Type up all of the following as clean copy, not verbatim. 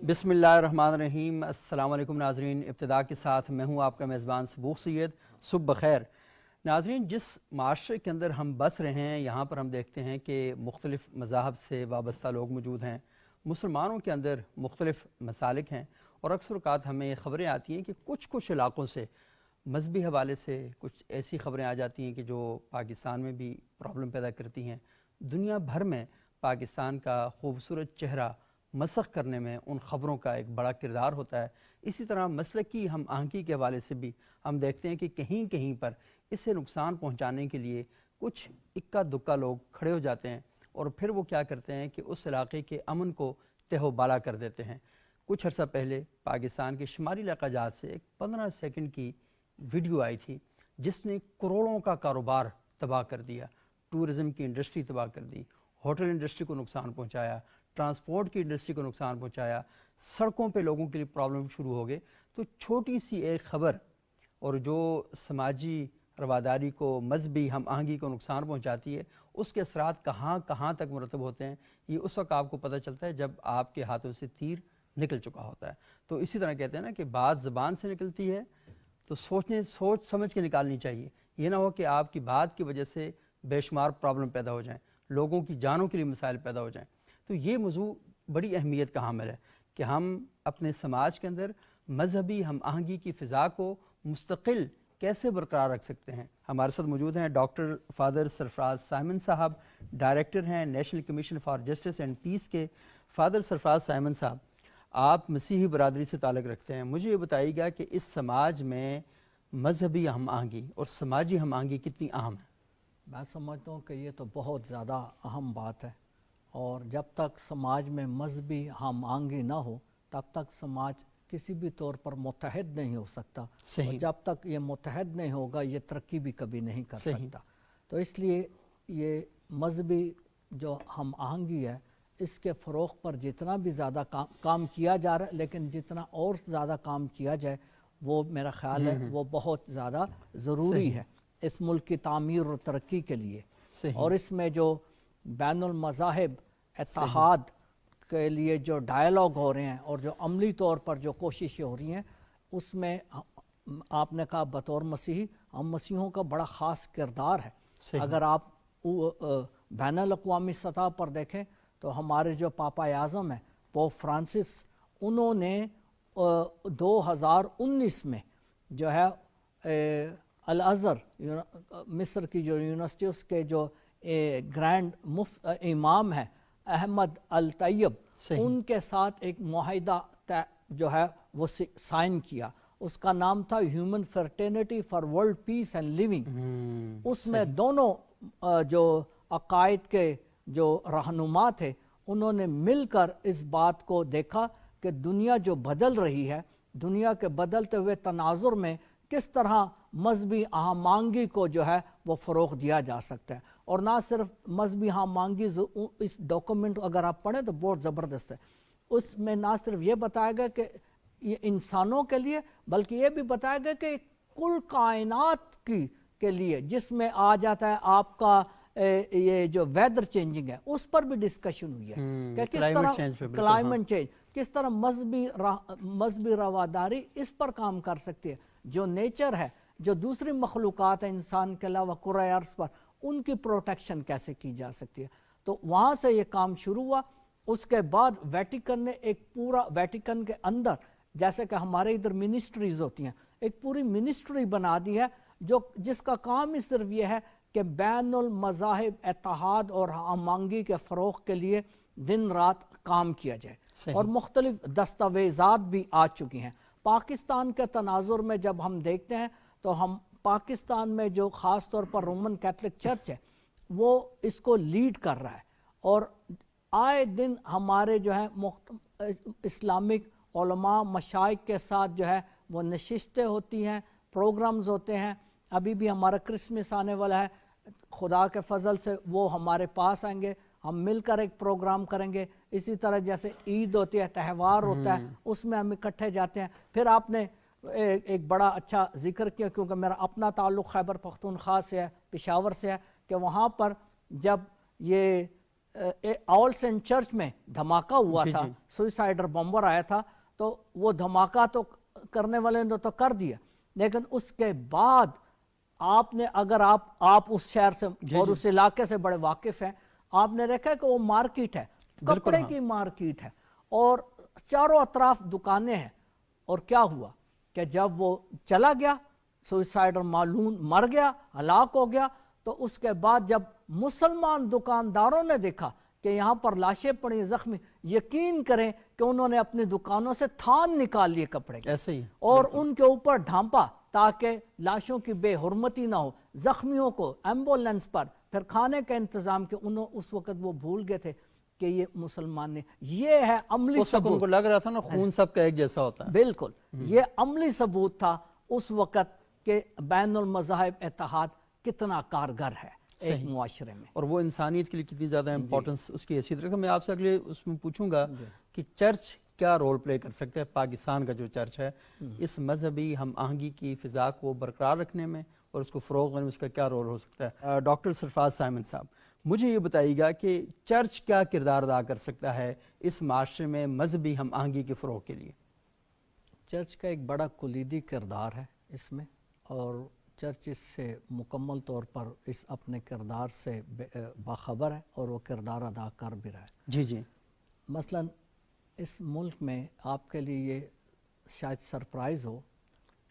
بسم اللہ الرحمن الرحیم۔ السلام علیکم ناظرین، ابتدا کے ساتھ میں ہوں آپ کا میزبان صبوح سید۔ صبح بخیر ناظرین۔ جس معاشرے کے اندر ہم بس رہے ہیں یہاں پر ہم دیکھتے ہیں کہ مختلف مذاہب سے وابستہ لوگ موجود ہیں۔ مسلمانوں کے اندر مختلف مسالک ہیں اور اکثر اوقات ہمیں یہ خبریں آتی ہیں کہ کچھ علاقوں سے مذہبی حوالے سے کچھ ایسی خبریں آ جاتی ہیں کہ جو پاکستان میں بھی پرابلم پیدا کرتی ہیں۔ دنیا بھر میں پاکستان کا خوبصورت چہرہ مسخ کرنے میں ان خبروں کا ایک بڑا کردار ہوتا ہے۔ اسی طرح مسلکی ہم آہنگی کے حوالے سے بھی ہم دیکھتے ہیں کہ کہیں کہیں پر اس سے نقصان پہنچانے کے لیے کچھ اکا دکا لوگ کھڑے ہو جاتے ہیں اور پھر وہ کیا کرتے ہیں کہ اس علاقے کے امن کو تہ و بالا کر دیتے ہیں۔ کچھ عرصہ پہلے پاکستان کے شمالی علاقہ جات سے ایک 15 سیکنڈ کی ویڈیو آئی تھی جس نے کروڑوں کا کاروبار تباہ کر دیا، ٹورزم کی انڈسٹری تباہ کر دی، ہوٹل انڈسٹری کو نقصان پہنچایا، ٹرانسپورٹ کی انڈسٹری کو نقصان پہنچایا، سڑکوں پہ لوگوں کے لیے پرابلم شروع ہو گئے۔ تو چھوٹی سی ایک خبر اور جو سماجی رواداری کو، مذہبی ہم آہنگی کو نقصان پہنچاتی ہے، اس کے اثرات کہاں کہاں تک مرتب ہوتے ہیں یہ اس وقت آپ کو پتہ چلتا ہے جب آپ کے ہاتھوں سے تیر نکل چکا ہوتا ہے۔ تو اسی طرح کہتے ہیں نا کہ بات زبان سے نکلتی ہے تو سوچ سمجھ کے نکالنی چاہیے۔ یہ نہ ہو کہ آپ کی بات کی وجہ سے بے شمار پرابلم پیدا ہو جائیں، لوگوں کی جانوں کے لیے مسائل پیدا ہو جائیں۔ تو یہ موضوع بڑی اہمیت کا حامل ہے کہ ہم اپنے سماج کے اندر مذہبی ہم آہنگی کی فضا کو مستقل کیسے برقرار رکھ سکتے ہیں۔ ہمارے ساتھ موجود ہیں ڈاکٹر فادر سرفراز سائمن صاحب، ڈائریکٹر ہیں national commission for justice and peace کے۔ فادر سرفراز سائمن صاحب، آپ مسیحی برادری سے تعلق رکھتے ہیں، مجھے یہ بتائیے گا کہ اس سماج میں مذہبی ہم آہنگی اور سماجی ہم آہنگی کتنی اہم ہے؟ میں سمجھتا ہوں کہ یہ تو بہت زیادہ اہم بات ہے، اور جب تک سماج میں مذہبی ہم آہنگی نہ ہو تب تک سماج کسی بھی طور پر متحد نہیں ہو سکتا، اور جب تک یہ متحد نہیں ہوگا یہ ترقی بھی کبھی نہیں کر سکتا۔ تو اس لیے یہ مذہبی جو ہم آہنگی ہے اس کے فروغ پر جتنا بھی زیادہ کام کیا جا رہا ہے، لیکن جتنا اور زیادہ کام کیا جائے وہ میرا خیال ہے وہ بہت زیادہ ضروری ہے اس ملک کی تعمیر اور ترقی کے لیے۔ اور اس میں جو بین المذاہب اتحاد کے لیے جو ڈائلاگ ہو رہے ہیں اور جو عملی طور پر جو کوششیں ہو رہی ہیں، اس میں آپ نے کہا بطور مسیحی ہم مسیحوں کا بڑا خاص کردار ہے۔ اگر آپ بین الاقوامی سطح پر دیکھیں تو ہمارے جو پاپا اعظم ہیں پوپ فرانسس، انہوں نے 2019 میں جو ہے الازہر مصر کی جو یونیورسٹی اس کے جو گرینڈ امام ہے احمد الطیب، ان کے ساتھ ایک معاہدہ جو ہے وہ سائن کیا، اس کا نام تھا human fraternity for world peace and living. اس میں دونوں جو عقائد کے جو رہنما تھے انہوں نے مل کر اس بات کو دیکھا کہ دنیا جو بدل رہی ہے، دنیا کے بدلتے ہوئے تناظر میں کس طرح مذہبی ہم آہنگی کو جو ہے وہ فروغ دیا جا سکتا ہے۔ اور نہ صرف مذہبی ہم آہنگی، اس ڈاکومنٹ اگر آپ پڑھیں تو بہت زبردست ہے، اس میں نہ صرف یہ بتایا گیا کہ یہ انسانوں کے لیے بلکہ یہ بھی بتایا گیا کہ کل کائنات کے لیے، جس میں آ جاتا ہے آپ کا یہ جو ویدر چینجنگ ہے اس پر بھی ڈسکشن ہوئی ہے کہ کس طرح کلائمیٹ چینج، کس طرح مذہبی رواداری اس پر کام کر سکتی ہے، جو نیچر ہے، جو دوسری مخلوقات ہیں انسان کے علاوہ کرۂ ارض پر، ان کی پروٹیکشن کیسے کی جا سکتی ہے۔ تو وہاں سے یہ کام شروع ہوا۔ اس کے بعد ویٹیکن نے ایک پورا، ویٹیکن کے اندر جیسے کہ ہمارے ادھر منسٹریز ہوتی ہیں، ایک پوری منسٹری بنا دی ہے جس کا کام ہی صرف یہ ہے کہ بین المذاہب اتحاد اور ہم آہنگی کے فروغ کے لیے دن رات کام کیا جائے۔ اور مختلف دستاویزات بھی آ چکی ہیں۔ پاکستان کے تناظر میں جب ہم دیکھتے ہیں تو ہم پاکستان میں جو خاص طور پر رومن کیتھولک چرچ ہے وہ اس کو لیڈ کر رہا ہے، اور آئے دن ہمارے جو ہے اسلامک علماء مشائخ کے ساتھ جو ہے وہ نشستیں ہوتی ہیں، پروگرامز ہوتے ہیں۔ ابھی بھی ہمارا کرسمس آنے والا ہے، خدا کے فضل سے وہ ہمارے پاس آئیں گے، ہم مل کر ایک پروگرام کریں گے۔ اسی طرح جیسے عید ہوتی ہے، تہوار ہوتا ہے، اس میں ہم اکٹھے جاتے ہیں۔ پھر آپ نے ایک بڑا اچھا ذکر کیا، کیونکہ میرا اپنا تعلق خیبر پختونخوا سے ہے، پشاور سے ہے، کہ وہاں پر جب یہ آل سینٹ چرچ میں دھماکہ ہوا جی تھا، جی۔ سوئسائڈر بمبر آیا تھا، تو وہ دھماکہ تو کرنے والے نے تو کر دیا، لیکن اس کے بعد آپ نے اگر آپ اس شہر سے اور اس علاقے سے بڑے واقف ہیں، آپ نے دیکھا کہ وہ مارکیٹ ہے، کپڑے کی مارکیٹ ہے اور چاروں اطراف دکانیں ہیں، اور کیا ہوا کہ جب وہ چلا گیا، سوئسائڈر معلوم مر گیا، ہلاک ہو گیا، تو اس کے بعد جب مسلمان دکانداروں نے دیکھا کہ یہاں پر لاشیں پڑی زخمی، یقین کریں کہ انہوں نے اپنی دکانوں سے تھان نکال لیے کپڑے کے ایسے ہی اور ان کے اوپر ڈھانپا تاکہ لاشوں کی بے حرمتی نہ ہو، زخمیوں کو ایمبولینس پر پھر کھانے کا انتظام، کہ انہوں اس وقت وہ بھول گئے تھے کہ یہ مسلمان نے، یہ ہے عملی اس وقت ان کو لگ رہا تھا نا خون سب کا ایک جیسا ہوتا ہے۔ بالکل، یہ عملی ثبوت تھا اس وقت کہ بین المذاہب اتحاد کتنا کارگر ہے ایک معاشرے میں، اور وہ انسانیت کے لیے کتنی زیادہ امپورٹنس اس کی حیثیت رکھا۔ میں آپ سے اگلے اس میں پوچھوں گا کہ چرچ کیا رول پلے کر سکتا ہے، پاکستان کا جو چرچ ہے اس مذہبی ہم آہنگی کی فضا کو برقرار رکھنے میں اور اس کو فروغ دینے میں اس کا کیا رول ہو سکتا ہے؟ ڈاکٹر سرفراز سائمن صاحب، مجھے یہ بتائیے گا کہ چرچ کیا کردار ادا کر سکتا ہے اس معاشرے میں مذہبی ہم آہنگی کے فروغ کے لیے؟ چرچ کا ایک بڑا کلیدی کردار ہے اس میں، اور چرچ اس سے مکمل طور پر اس اپنے کردار سے باخبر ہے اور وہ کردار ادا کر بھی رہا ہے۔ جی جی۔ مثلا اس ملک میں آپ کے لیے یہ شاید سرپرائز ہو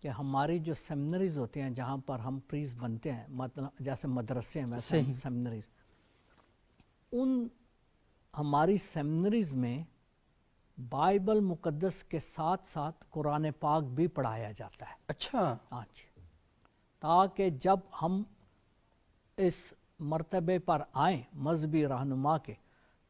کہ ہماری جو سیمنریز ہوتی ہیں جہاں پر ہم پریز بنتے ہیں، مطلب جیسے مدرسے ہیں ویسے سیمنریز، ان ہماری سیمنریز میں بائبل مقدس کے ساتھ ساتھ قرآن پاک بھی پڑھایا جاتا ہے۔ اچھا، ہاں جی، تاکہ جب ہم اس مرتبے پر آئیں مذہبی رہنما کے،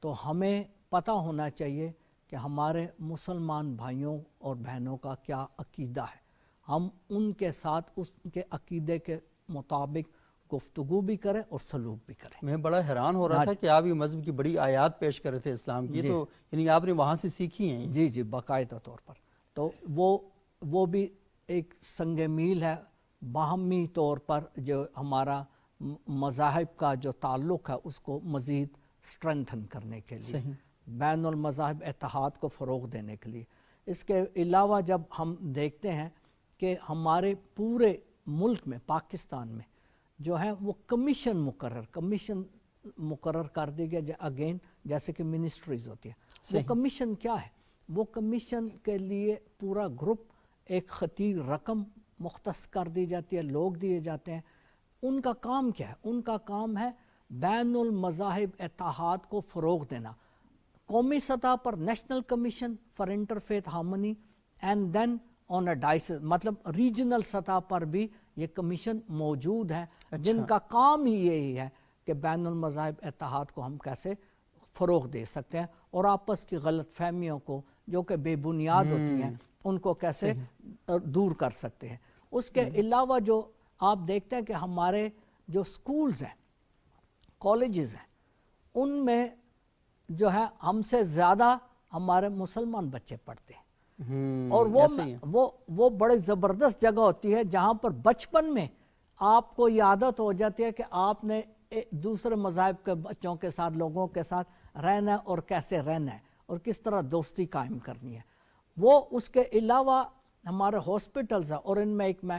تو ہمیں پتہ ہونا چاہیے کہ ہمارے مسلمان بھائیوں اور بہنوں کا کیا عقیدہ ہے، ہم ان کے ساتھ اس کے عقیدے کے مطابق گفتگو بھی کریں اور سلوک بھی کریں۔ میں بڑا حیران ہو رہا تھا کہ آپ یہ مذہب کی بڑی آیات پیش کر رہے تھے اسلام کی، تو یعنی آپ نے وہاں سے سیکھی ہیں؟ جی جی، باقاعدہ طور پر، تو وہ بھی ایک سنگ میل ہے باہمی طور پر، جو ہمارا مذاہب کا جو تعلق ہے اس کو مزید سٹرینتھن کرنے کے لیے، بین المذاہب اتحاد کو فروغ دینے کے لیے۔ اس کے علاوہ جب ہم دیکھتے ہیں کہ ہمارے پورے ملک میں، پاکستان میں جو ہے وہ کمیشن مقرر کر دی گیا، اگین جیسے کہ منسٹریز ہوتی ہے، وہ کمیشن کیا ہے؟ وہ کمیشن کے لیے پورا گروپ، ایک خطیر رقم مختص کر دی جاتی ہے، لوگ دیے جاتے ہیں۔ ان کا کام کیا ہے؟ ان کا کام ہے بین المذاہب اتحاد کو فروغ دینا، قومی سطح پر national commission for interfaith harmony, and then on a diocese, مطلب ریجنل سطح پر بھی یہ کمیشن موجود ہے، جن کا کام ہی یہی ہے کہ بین المذاہب اتحاد کو ہم کیسے فروغ دے سکتے ہیں اور آپس کی غلط فہمیوں کو جو کہ بے بنیاد ہوتی ہیں ان کو کیسے دور کر سکتے ہیں۔ اس کے علاوہ جو آپ دیکھتے ہیں کہ ہمارے جو سکولز ہیں، کالجز ہیں، ان میں جو ہے ہم سے زیادہ ہمارے مسلمان بچے پڑھتے ہیں، اور وہ بڑے زبردست جگہ ہوتی ہے جہاں پر بچپن میں آپ کو یہ عادت ہو جاتی ہے کہ آپ نے دوسرے مذاہب کے بچوں کے ساتھ، لوگوں کے ساتھ رہنا ہے اور کیسے رہنا ہے اور کس طرح دوستی قائم کرنی ہے۔ وہ اس کے علاوہ ہمارے ہاسپٹلز ہیں، اور ان میں ایک میں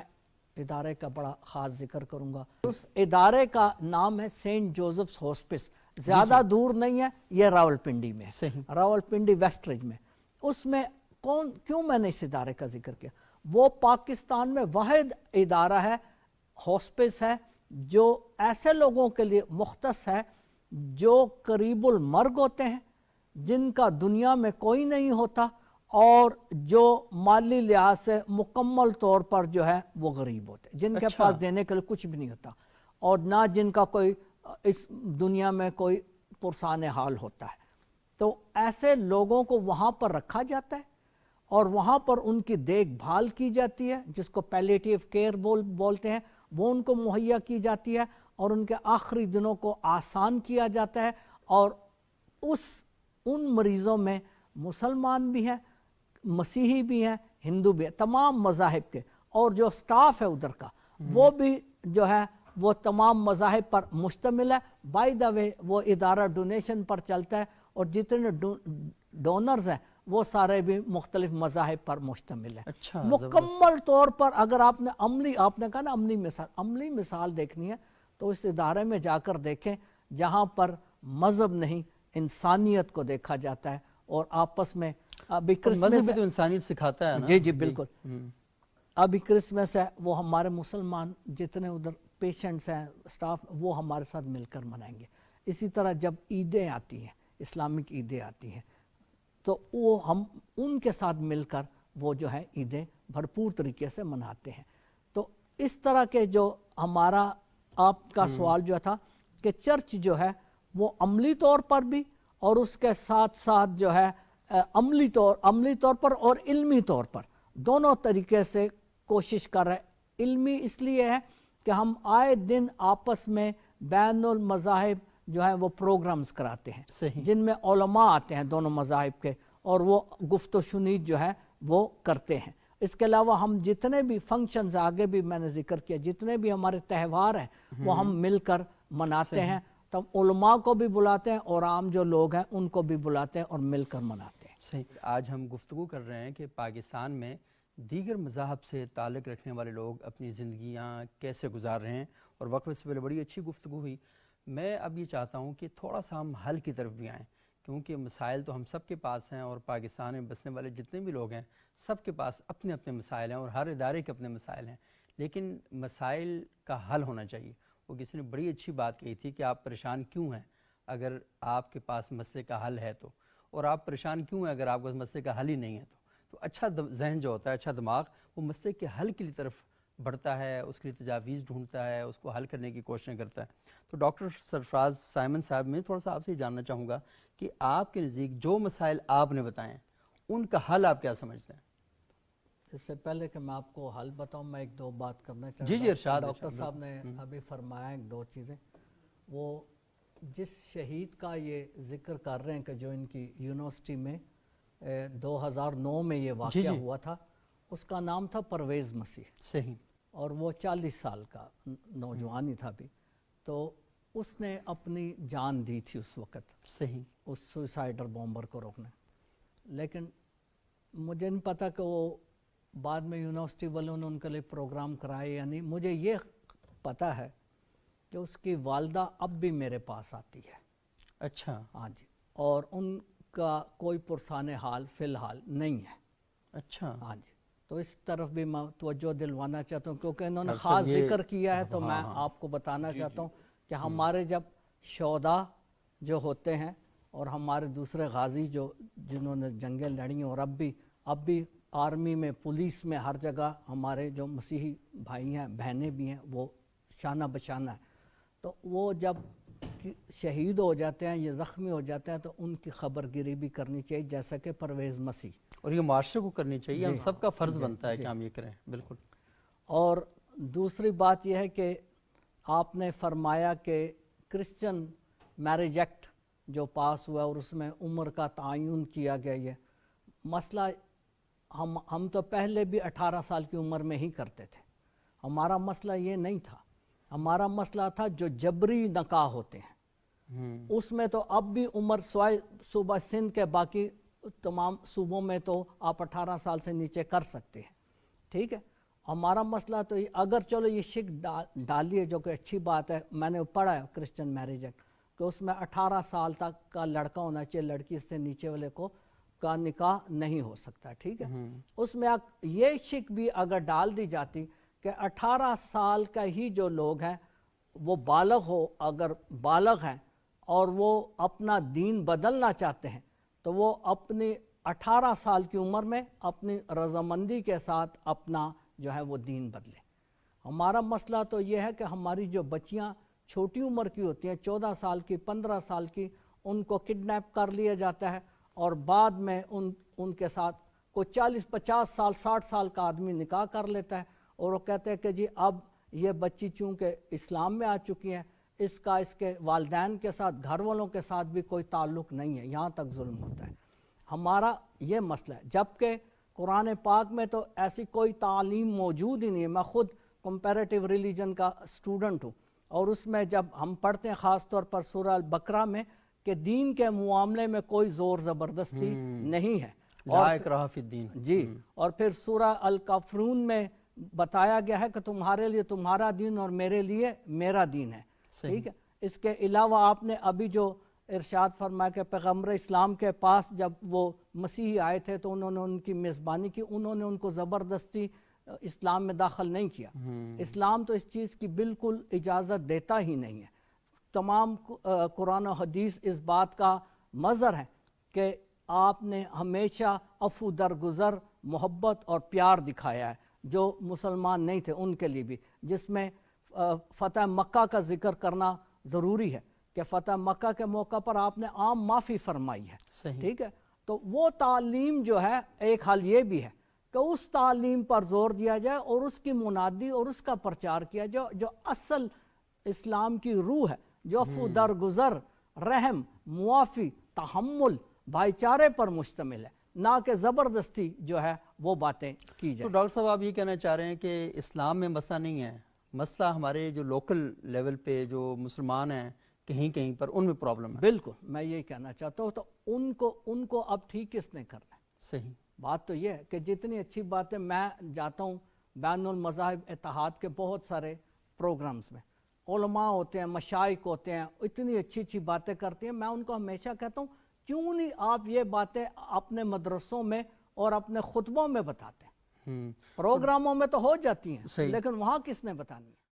ادارے کا بڑا خاص ذکر کروں گا۔ اس ادارے کا نام ہے سینٹ جوزفس ہاسپس، زیادہ دور نہیں ہے، یہ راولپنڈی میں، راولپنڈی ویسٹ رج میں۔ اس میں کیوں میں نے اس ادارے کا ذکر کیا؟ وہ پاکستان میں واحد ادارہ ہے، ہاسپس ہے، جو ایسے لوگوں کے لیے مختص ہے جو قریب المرگ ہوتے ہیں، جن کا دنیا میں کوئی نہیں ہوتا، اور جو مالی لحاظ سے مکمل طور پر جو ہے وہ غریب ہوتے ہیں، جن کے پاس دینے کے لیے کچھ بھی نہیں ہوتا، اور نہ جن کا کوئی اس دنیا میں کوئی پرسان حال ہوتا ہے۔ تو ایسے لوگوں کو وہاں پر رکھا جاتا ہے اور وہاں پر ان کی دیکھ بھال کی جاتی ہے، جس کو پیلیٹیو کیئر بولتے ہیں، وہ ان کو مہیا کی جاتی ہے، اور ان کے آخری دنوں کو آسان کیا جاتا ہے۔ اور ان مریضوں میں مسلمان بھی ہیں، مسیحی بھی ہیں، ہندو بھی ہیں، تمام مذاہب کے، اور جو سٹاف ہے ادھر کا وہ بھی جو ہے وہ تمام مذاہب پر مشتمل ہے. بائی دا وے وہ ادارہ ڈونیشن پر چلتا ہے اور جتنے ڈونرز ہیں وہ سارے بھی مختلف مذاہب پر مشتمل ہیں. اچھا مکمل طور پر اگر آپ نے کہا نا عملی مثال دیکھنی ہے تو اس ادارے میں جا کر دیکھیں جہاں پر مذہب نہیں انسانیت کو دیکھا جاتا ہے. اور آپس میں ابھی مذہب بھی تو انسانیت سکھاتا ہے نا. جی بالکل. ابھی کرسمس ہے وہ ہمارے مسلمان جتنے ادھر پیشنٹس ہیں سٹاف وہ ہمارے ساتھ مل کر منائیں گے. اسی طرح جب عیدیں آتی ہیں اسلامک عیدیں آتی ہیں تو وہ ہم ان کے ساتھ مل کر وہ جو ہے عیدیں بھرپور طریقے سے مناتے ہیں. تو اس طرح کے جو ہمارا آپ کا سوال جو تھا کہ چرچ جو ہے وہ عملی طور پر بھی اور اس کے ساتھ ساتھ جو ہے عملی طور پر اور علمی طور پر دونوں طریقے سے کوشش کر رہے. علمی اس لیے ہے کہ ہم آئے دن آپس میں بین المذاہب جو ہے وہ پروگرامز کراتے ہیں جن میں علماء آتے ہیں دونوں مذاہب کے اور وہ گفت و شنید جو ہے وہ کرتے ہیں. اس کے علاوہ ہم جتنے بھی فنکشنز آگے بھی میں نے ذکر کیا جتنے بھی ہمارے تہوار ہیں وہ ہم مل کر مناتے ہیں. تب علماء کو بھی بلاتے ہیں اور عام جو لوگ ہیں ان کو بھی بلاتے ہیں اور مل کر مناتے ہیں. صحیح. آج ہم گفتگو کر رہے ہیں کہ پاکستان میں دیگر مذاہب سے تعلق رکھنے والے لوگ اپنی زندگیاں کیسے گزار رہے ہیں اور وقفے سے پہلے بڑی اچھی گفتگو ہوئی. میں اب یہ چاہتا ہوں کہ تھوڑا سا ہم حل کی طرف بھی آئیں کیونکہ مسائل تو ہم سب کے پاس ہیں اور پاکستان میں بسنے والے جتنے بھی لوگ ہیں سب کے پاس اپنے اپنے مسائل ہیں اور ہر ادارے کے اپنے مسائل ہیں. لیکن مسائل کا حل ہونا چاہیے. وہ کسی نے بڑی اچھی بات کہی تھی کہ آپ پریشان کیوں ہیں اگر آپ کے پاس مسئلے کا حل ہے تو, اور آپ پریشان کیوں ہیں اگر آپ کے مسئلے کا حل ہی نہیں ہے تو اچھا ذہن جو ہوتا ہے اچھا دماغ وہ مسئلے کے حل کی طرف بڑھتا ہے, اس کے لیے تجاویز ڈھونڈتا ہے, اس کو حل کرنے کی کوششیں کرتا ہے. تو ڈاکٹر سرفراز سائمن صاحب میں تھوڑا سا آپ سے یہ جاننا چاہوں گا کہ آپ کے نزدیک جو مسائل آپ نے بتائیں ان کا حل آپ کیا سمجھتے ہیں؟ اس سے پہلے کہ میں آپ کو حل بتاؤں میں ایک دو بات کرنا چاہتا ہوں. جی ارشاد. ڈاکٹر صاحب نے ابھی فرمایا ایک دو چیزیں. وہ جس شہید کا یہ ذکر کر رہے ہیں کہ جو ان کی یونیورسٹی میں 2009 میں یہ واقعہ ہوا تھا اس کا نام تھا پرویز مسیح. صحیح. اور وہ 40 سال کا نوجوان ہی تھا بھی. تو اس نے اپنی جان دی تھی اس وقت. صحیح. اس سوئسائڈر بومبر کو روکنے. لیکن مجھے نہیں پتا کہ وہ بعد میں یونیورسٹی والوں نے ان کے لیے پروگرام کرائے یا نہیں. مجھے یہ پتا ہے کہ اس کی والدہ اب بھی میرے پاس آتی ہے. اچھا. ہاں جی. اور ان کا کوئی پرسان حال فی الحال نہیں ہے. اچھا. ہاں جی. تو اس طرف بھی میں توجہ دلوانا چاہتا ہوں کیونکہ انہوں نے خاص ذکر کیا ہے تو میں آپ کو بتانا چاہتا ہوں کہ ہمارے جب شہداء جو ہوتے ہیں اور ہمارے دوسرے غازی جنہوں نے جنگیں لڑی اور اب بھی آرمی میں پولیس میں ہر جگہ ہمارے جو مسیحی بھائی ہیں بہنیں بھی ہیں وہ شانہ بشانہ ہے. تو وہ جب شہید ہو جاتے ہیں یا زخمی ہو جاتے ہیں تو ان کی خبر گیری بھی کرنی چاہیے جیسا کہ پرویز مسیح. اور یہ معاشرے کو کرنی چاہیے. ہم سب کا فرض بنتا ہے کہ ہم یہ کریں. بالکل. اور دوسری بات یہ ہے کہ آپ نے فرمایا کہ کرسچن میرج ایکٹ جو پاس ہوا اور اس میں عمر کا تعین کیا گیا. یہ مسئلہ ہم تو پہلے بھی 18 سال کی عمر میں ہی کرتے تھے. ہمارا مسئلہ یہ نہیں تھا. ہمارا مسئلہ تھا جو جبری نکاح ہوتے ہیں اس میں تو اب بھی عمر صوبہ سندھ کے باقی تمام صوبوں میں تو آپ 18 سال سے نیچے کر سکتے ہیں. ٹھیک ہے. ہمارا مسئلہ تو اگر چلو یہ شک ڈالیے جو کہ اچھی بات ہے. میں نے پڑھا ہے کرسچن میرج ایکٹ کہ اس میں 18 سال تک کا لڑکا ہونا چاہیے, لڑکی سے نیچے والے کا نکاح نہیں ہو سکتا. ٹھیک ہے. اس میں یہ شک بھی اگر ڈال دی جاتی کہ 18 سال کا ہی جو لوگ ہیں وہ اگر بالغ ہیں اور وہ اپنا دین بدلنا چاہتے ہیں تو وہ اپنی 18 سال کی عمر میں اپنی رضامندی کے ساتھ اپنا جو ہے وہ دین بدلے. ہمارا مسئلہ تو یہ ہے کہ ہماری جو بچیاں چھوٹی عمر کی ہوتی ہیں 14 سال کی 15 سال کی ان کو کڈنیپ کر لیا جاتا ہے اور بعد میں ان کے ساتھ کوئی 40-50 سال 60 سال کا آدمی نکاح کر لیتا ہے اور وہ کہتے ہیں کہ جی اب یہ بچی چونکہ اسلام میں آ چکی ہے اس کے والدین کے ساتھ گھر والوں کے ساتھ بھی کوئی تعلق نہیں ہے, یہاں تک ظلم ہوتا ہے. ہمارا یہ مسئلہ ہے. جبکہ قرآن پاک میں تو ایسی کوئی تعلیم موجود ہی نہیں ہے. میں خود کمپیریٹیو ریلیجن کا اسٹوڈنٹ ہوں اور اس میں جب ہم پڑھتے ہیں خاص طور پر سورہ البقرہ میں کہ دین کے معاملے میں کوئی زور زبردستی نہیں ہے، لا اکراہ فی الدین، جی، اور پھر سورہ الکافرون میں بتایا گیا ہے کہ تمہارے لیے تمہارا دین اور میرے لیے میرا دین ہے، ٹھیک ہے۔ اس کے علاوہ آپ نے ابھی جو ارشاد فرمایا کہ پیغمبر اسلام کے پاس جب وہ مسیحی آئے تھے تو انہوں نے ان کی میزبانی کی، انہوں نے ان کو زبردستی اسلام میں داخل نہیں کیا۔ اسلام تو اس چیز کی بالکل اجازت دیتا ہی نہیں ہے۔ تمام قرآن و حدیث اس بات کا مظہر ہے کہ آپ نے ہمیشہ عفو درگزر، محبت اور پیار دکھایا ہے جو مسلمان نہیں تھے ان کے لیے بھی، جس میں فتح مکہ کا ذکر کرنا ضروری ہے کہ فتح مکہ کے موقع پر آپ نے عام معافی فرمائی ہے، ٹھیک ہے۔ تو وہ تعلیم جو ہے، ایک حال یہ بھی ہے کہ اس تعلیم پر زور دیا جائے اور اس کی منادی اور اس کا پرچار کیا جائے جو اصل اسلام کی روح ہے، جو عفو درگزر، رحم، معافی، تحمل، بھائی چارے پر مشتمل ہے، نہ کہ زبردستی جو ہے وہ باتیں کی تو جائیں۔ ڈاکٹر صاحب آپ یہ کہنا چاہ رہے ہیں کہ اسلام میں مسئلہ نہیں ہے، مسئلہ ہمارے جو لوکل لیول پہ جو مسلمان ہیں کہیں کہیں پر ان میں پرابلم ہے۔ بالکل، میں یہی کہنا چاہتا ہوں، تو ان کو اب ٹھیک کس نے کرنا ہے؟ صحیح بات تو یہ ہے کہ جتنی اچھی باتیں، میں جاتا ہوں بین المذاہب اتحاد کے بہت سارے پروگرامز میں، علماء ہوتے ہیں، مشائخ ہوتے ہیں، اتنی اچھی اچھی باتیں کرتے ہیں، میں ان کو ہمیشہ کہتا ہوں کیوں نہیں آپ یہ باتیں اپنے مدرسوں میں اور اپنے خطبوں میں بتاتے ہیں؟ پروگراموں میں تو ہو جاتی ہیں لیکن وہاں کس نے بتانی ہے؟